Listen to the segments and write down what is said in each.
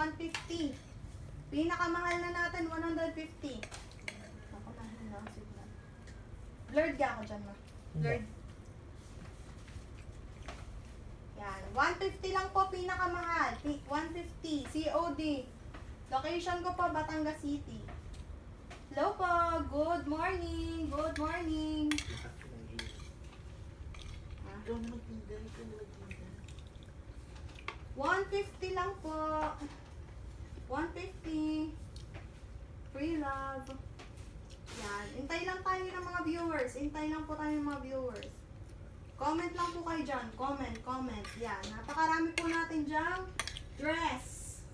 150. Pinakamahal na natin, 150. Ako na, signal. Blurred ka ako dyan, ma. Blurred. Yan, 150 lang po pinakamahal. 150, COD. Location ko po, Batangas City. Hello po, good morning, good morning. Ikaw na magtinda, ikaw na magtinda. 150 lang po. 150. Free love. Yan. Intay lang tayo ng mga viewers. Intay lang po tayo ng mga viewers. Comment lang po kayo dyan. Comment, comment. Yan. Napakarami po natin dyan. Dress.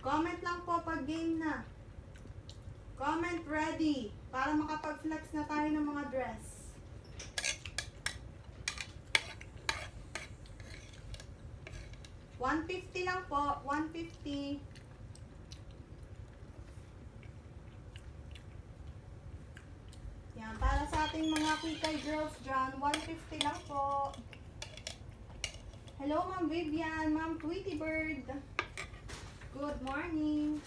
Comment lang po pag game na. Comment ready. Para makapag-flex na tayo ng mga dress. $150 lang po. 150. Yan. Para sa ating mga kikay girls dyan, 150 lang po. Hello, Ma'am Vivian. Ma'am Tweety Bird. Good morning.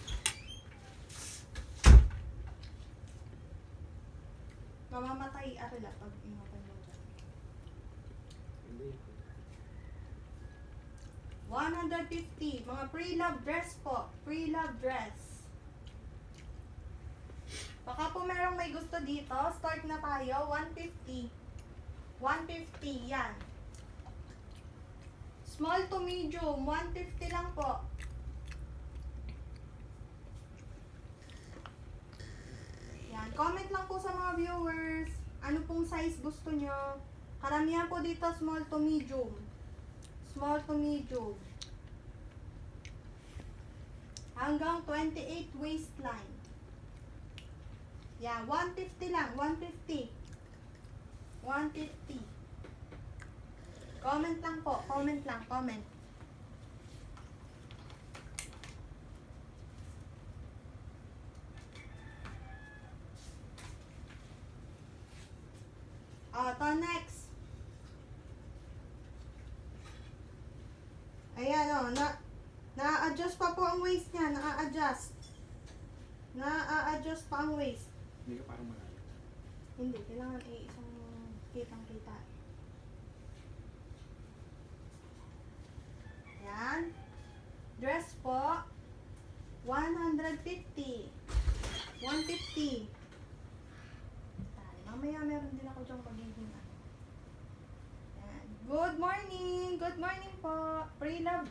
Mamamatay arila pag imatay mo dyan. 150. Mga pre-love dress po. Pre-love dress. Baka po merong may gusto dito. Start na tayo. 150. 150. Yan. Small to medium. 150 lang po. Yan. Comment lang po sa mga viewers. Ano pong size gusto nyo. Karamihan po dito small to medium. Small to medium. Hanggang 28 waistline. Yeah, 150 lang. 150. 150. Comment lang po. Comment lang. Comment. To next. Ayan o. Na-adjust pa po ang waist niya. Na-adjust. Na-adjust pa ang waist. Hindi ka parang malayo. Hindi. Kailangan isang kitang-kita. Ayan. Dress po. 150. 150. Mamaya meron din ako dyang pagiging ano. Ayan. Good morning! Good morning